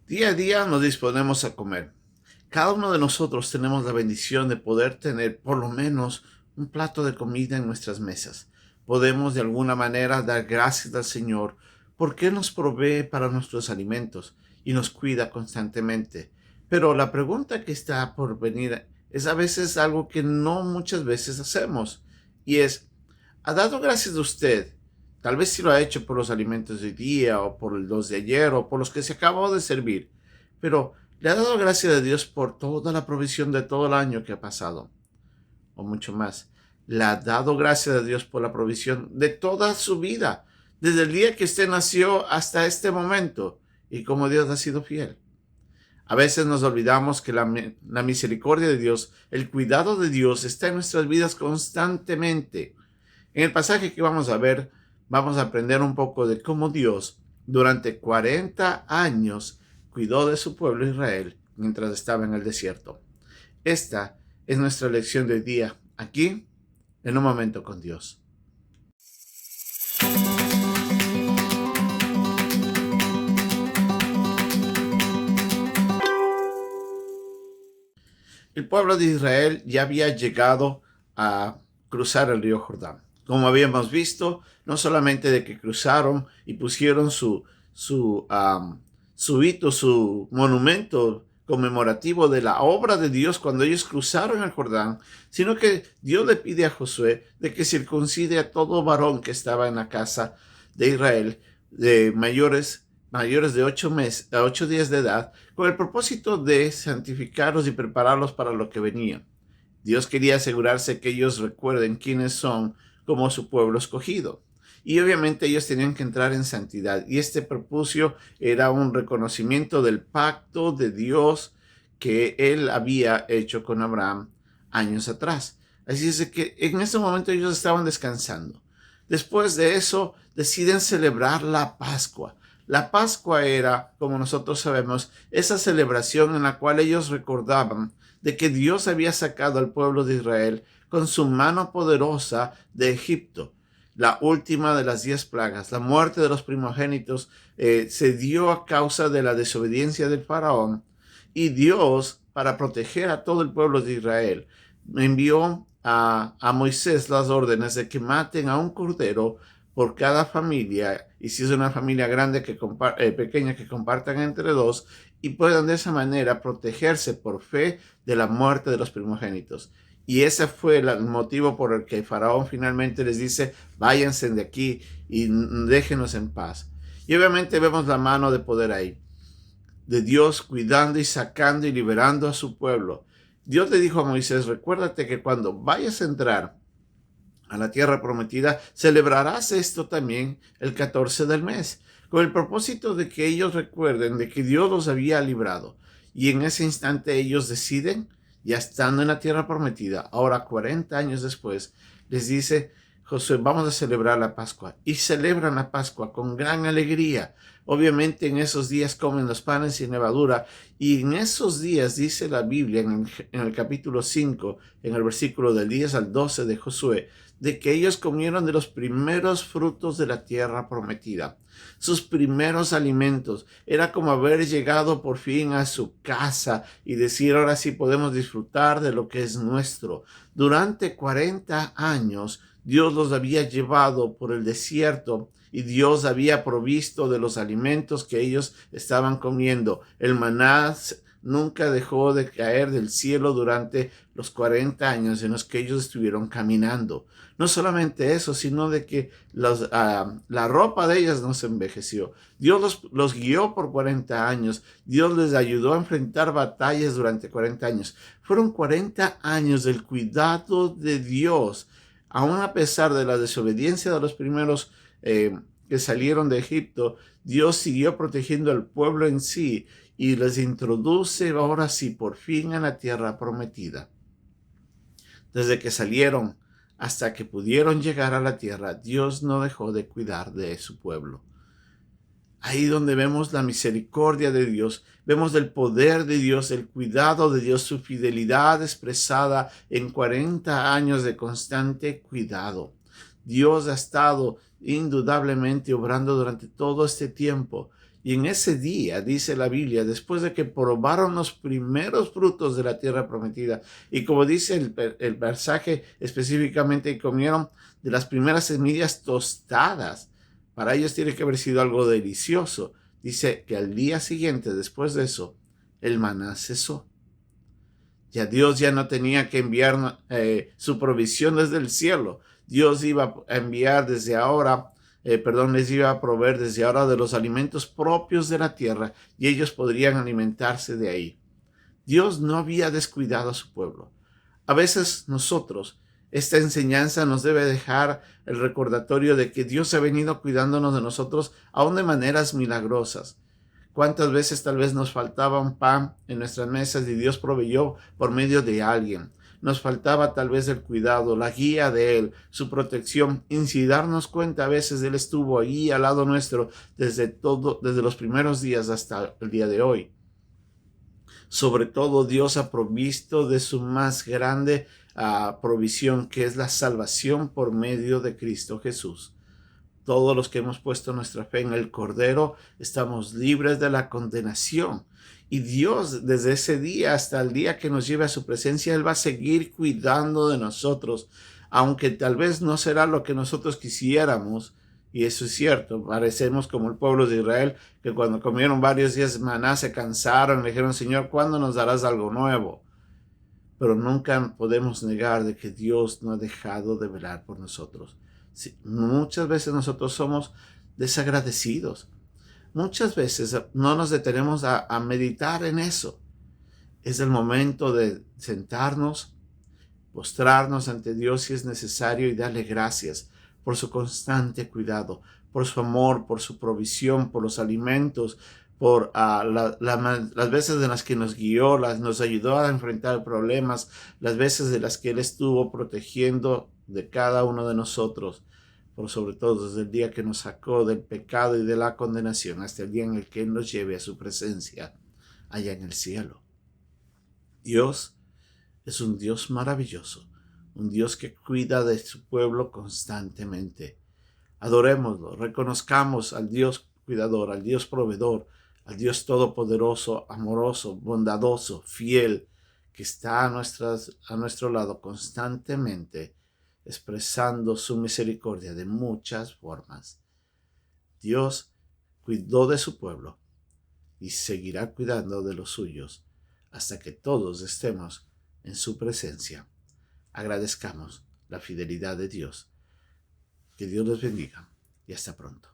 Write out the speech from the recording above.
Día a día nos disponemos a comer. Cada uno de nosotros tenemos la bendición de poder tener por lo menos un plato de comida en nuestras mesas. Podemos de alguna manera dar gracias al Señor porque nos provee para nuestros alimentos y nos cuida constantemente. Pero la pregunta que está por venir es a veces algo que no muchas veces hacemos y es, ¿ha dado gracias a usted? Tal vez sí lo ha hecho por los alimentos de hoy día, o por los de ayer, o por los que se acabó de servir. Pero le ha dado gracias a Dios por toda la provisión de todo el año que ha pasado, o mucho más. Le ha dado gracias a Dios por la provisión de toda su vida, desde el día que usted nació hasta este momento, y como Dios ha sido fiel. A veces nos olvidamos que la misericordia de Dios, el cuidado de Dios está en nuestras vidas constantemente. En el pasaje que vamos a ver, vamos a aprender un poco de cómo Dios durante 40 años cuidó de su pueblo Israel mientras estaba en el desierto. Esta es nuestra lección de hoy día, aquí, en un momento con Dios. El pueblo de Israel ya había llegado a cruzar el río Jordán. Como habíamos visto, no solamente de que cruzaron y pusieron su hito, su monumento conmemorativo de la obra de Dios cuando ellos cruzaron el Jordán, sino que Dios le pide a Josué de que circuncide a todo varón que estaba en la casa de Israel, de mayores de 8 días de edad, con el propósito de santificarlos y prepararlos para lo que venía. Dios quería asegurarse que ellos recuerden quiénes son como su pueblo escogido. Y obviamente ellos tenían que entrar en santidad. Y este prepucio era un reconocimiento del pacto de Dios que él había hecho con Abraham años atrás. Así es que en ese momento ellos estaban descansando. Después de eso deciden celebrar la Pascua. La Pascua era, como nosotros sabemos, esa celebración en la cual ellos recordaban de que Dios había sacado al pueblo de Israel con su mano poderosa de Egipto. La última de las 10 plagas, la muerte de los primogénitos, se dio a causa de la desobediencia del faraón, y Dios, para proteger a todo el pueblo de Israel, envió a Moisés las órdenes de que maten a un cordero por cada familia, y si es una familia grande pequeña, que compartan entre dos, y puedan de esa manera protegerse por fe de la muerte de los primogénitos. Y ese fue el motivo por el que el faraón finalmente les dice, váyanse de aquí y déjenos en paz. Y obviamente vemos la mano de poder ahí, de Dios cuidando y sacando y liberando a su pueblo. Dios le dijo a Moisés, recuérdate que cuando vayas a entrar a la tierra prometida, celebrarás esto también el 14 del mes, con el propósito de que ellos recuerden de que Dios los había librado. Y en ese instante ellos deciden, ya estando en la tierra prometida, ahora 40 años después, les dice Josué, vamos a celebrar la Pascua. Y celebran la Pascua con gran alegría. Obviamente en esos días comen los panes sin levadura, y en esos días dice la Biblia en el capítulo 5, en el versículo del 10 al 12 de Josué, de que ellos comieron de los primeros frutos de la tierra prometida. Sus primeros alimentos. Era como haber llegado por fin a su casa y decir, ahora sí podemos disfrutar de lo que es nuestro. Durante 40 años, Dios los había llevado por el desierto y Dios había provisto de los alimentos que ellos estaban comiendo. El maná nunca dejó de caer del cielo durante los 40 años en los que ellos estuvieron caminando. No solamente eso, sino de que la ropa de ellas no se envejeció. Dios los guió por 40 años. Dios les ayudó a enfrentar batallas durante 40 años. Fueron 40 años del cuidado de Dios, aun a pesar de la desobediencia de los primeros que salieron de Egipto. Dios siguió protegiendo al pueblo en sí y les introduce ahora sí por fin a la tierra prometida. Desde que salieron hasta que pudieron llegar a la tierra, Dios no dejó de cuidar de su pueblo. Ahí donde vemos la misericordia de Dios, vemos el poder de Dios, el cuidado de Dios, su fidelidad expresada en 40 años de constante cuidado. Dios ha estado indudablemente obrando durante todo este tiempo. Y en ese día, dice la Biblia, después de que probaron los primeros frutos de la tierra prometida, y como dice el pasaje específicamente, comieron de las primeras semillas tostadas. Para ellos tiene que haber sido algo delicioso. Dice que al día siguiente, después de eso, el maná cesó. Ya Dios ya no tenía que enviar su provisión desde el cielo. Dios iba a enviar desde ahora, les iba a proveer desde ahora de los alimentos propios de la tierra y ellos podrían alimentarse de ahí. Dios no había descuidado a su pueblo. A veces nosotros, esta enseñanza nos debe dejar el recordatorio de que Dios ha venido cuidándonos de nosotros aún de maneras milagrosas. ¿Cuántas veces tal vez nos faltaba un pan en nuestras mesas y Dios proveyó por medio de alguien? Nos faltaba tal vez el cuidado, la guía de Él, su protección. Y sin darnos cuenta, a veces Él estuvo ahí al lado nuestro desde los primeros días hasta el día de hoy. Sobre todo, Dios ha provisto de su más grande provisión, que es la salvación por medio de Cristo Jesús. Todos los que hemos puesto nuestra fe en el Cordero estamos libres de la condenación. Y Dios, desde ese día hasta el día que nos lleve a su presencia, Él va a seguir cuidando de nosotros, aunque tal vez no será lo que nosotros quisiéramos. Y eso es cierto, parecemos como el pueblo de Israel, que cuando comieron varios días de maná se cansaron, le dijeron, Señor, ¿cuándo nos darás algo nuevo? Pero nunca podemos negar de que Dios no ha dejado de velar por nosotros. Sí, muchas veces nosotros somos desagradecidos. Muchas veces no nos detenemos a meditar en eso. Es el momento de sentarnos, postrarnos ante Dios si es necesario y darle gracias por su constante cuidado, por su amor, por su provisión, por los alimentos, por las veces en las que nos guió, nos ayudó a enfrentar problemas, las veces de las que Él estuvo protegiendo de cada uno de nosotros, por sobre todo desde el día que nos sacó del pecado y de la condenación hasta el día en el que Él nos lleve a su presencia allá en el cielo. Dios es un Dios maravilloso, un Dios que cuida de su pueblo constantemente. Adorémoslo, reconozcamos al Dios cuidador, al Dios proveedor, al Dios todopoderoso, amoroso, bondadoso, fiel, que está a nuestro lado constantemente, expresando su misericordia de muchas formas. Dios cuidó de su pueblo y seguirá cuidando de los suyos hasta que todos estemos en su presencia. Agradezcamos la fidelidad de Dios. Que Dios los bendiga y hasta pronto.